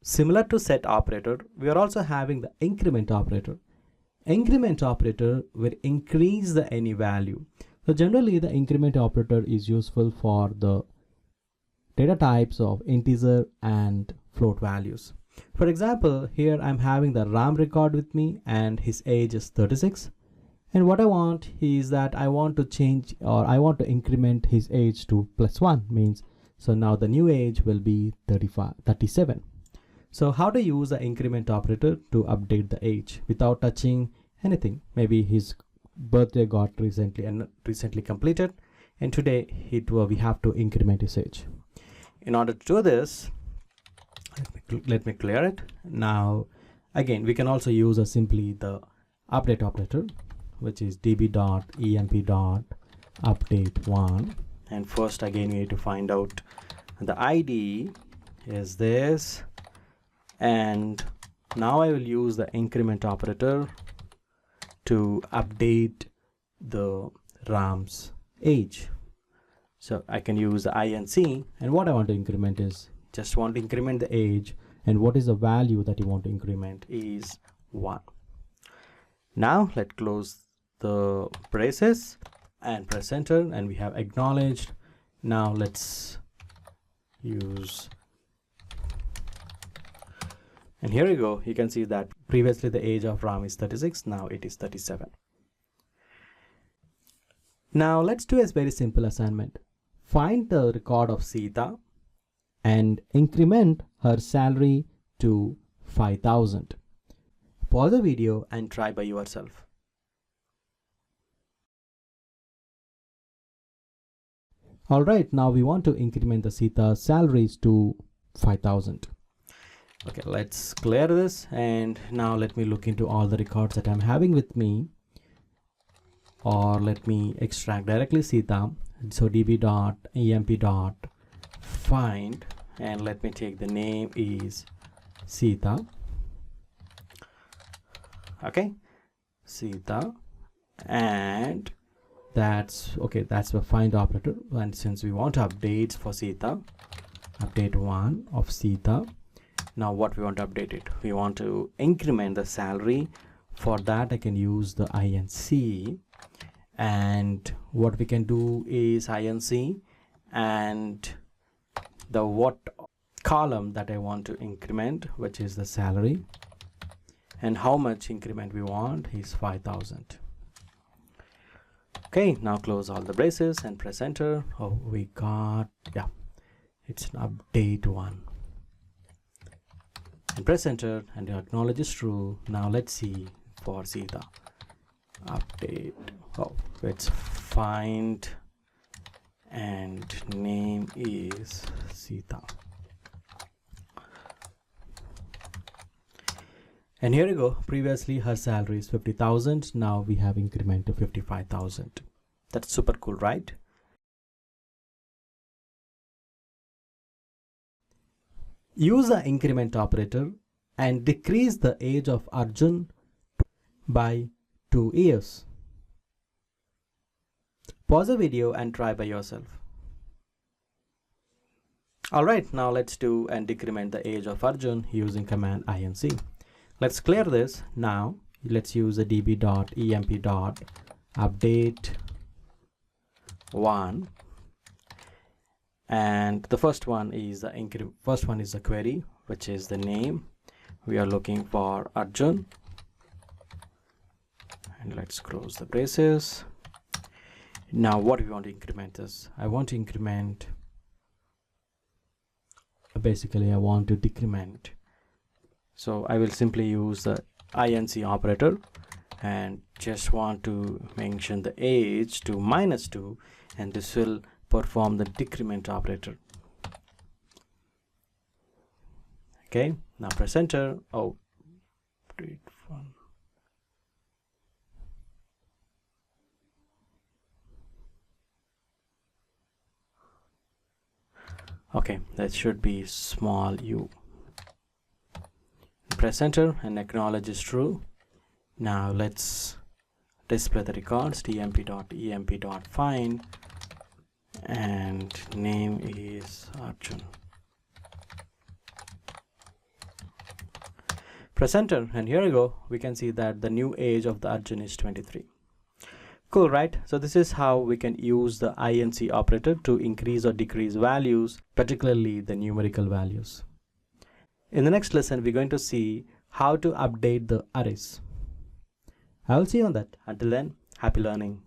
Similar to set operator, we are also having the increment operator. Increment operator will increase the any value. So generally the increment operator is useful for the data types of integer and float values. For example, here I'm having the Ram record with me and his age is 36. And what I want is that I want to change, or I want to increment his age to +1, means so now the new age will be 37. So how to use the increment operator to update the age without touching anything? Maybe his birthday got recently completed, and today we have to increment his age. In order to do this, let me clear it. Now again, we can also use simply the update operator, which is db.emp.update1. And first again we need to find out the ID is this, and now I will use the increment operator to update the Ram's age. So I can use the inc, and what I want to increment is just want to increment the age, and what is the value that you want to increment is 1. Now let's close the braces and press enter, and we have acknowledged. Now let's use, and here we go. You can see that previously the age of Ram is 36, now it is 37. Now let's do a very simple assignment. Find the record of Sita and increment her salary to 5,000. Pause the video and try by yourself. Alright, now we want to increment the Sita's salaries to 5,000. Okay, let's clear this, and now let me look into all the records that I'm having with me, or let me extract directly Sita. So db.emp.find, and let me take the name is Sita. Okay, Sita, and that's okay, that's the find operator. And since we want to update for Sita, update 1 of Sita. Now what we want to update it, we want to increment the salary. For that I can use the inc, and what we can do is inc and the what column that I want to increment, which is the salary, and how much increment we want is 5,000. Okay, now close all the braces and press enter. Oh, we got, yeah, it's an update 1. And press enter, and the acknowledge is true. Now let's see for Sita. Update, oh, let's find, and name is Sita. And here you go. Previously her salary is 50,000. Now we have increment to 55,000. That's super cool, right? Use the increment operator and decrease the age of Arjun by 2 years. Pause the video and try by yourself. Alright, now let's do and decrement the age of Arjun using command inc. Let's clear this. Now let's use the db.emp.update1, and the first one is the query, which is the name. We are looking for Arjun, and let's close the braces. Now what we want to increment is, I want to increment, basically I want to decrement. So I will simply use the inc operator and just want to mention the age to -2, and this will perform the decrement operator. Okay, now press enter. Oh, great fun. Okay, that should be small u. Press enter and acknowledge is true. Now let's display the records, tmp.emp.find, and name is Arjun. Press enter, and here we go. We can see that the new age of the Arjun is 23. Cool, right? So this is how we can use the INC operator to increase or decrease values, particularly the numerical values. In the next lesson, we're going to see how to update the arrays. I will see you on that. Until then, happy learning.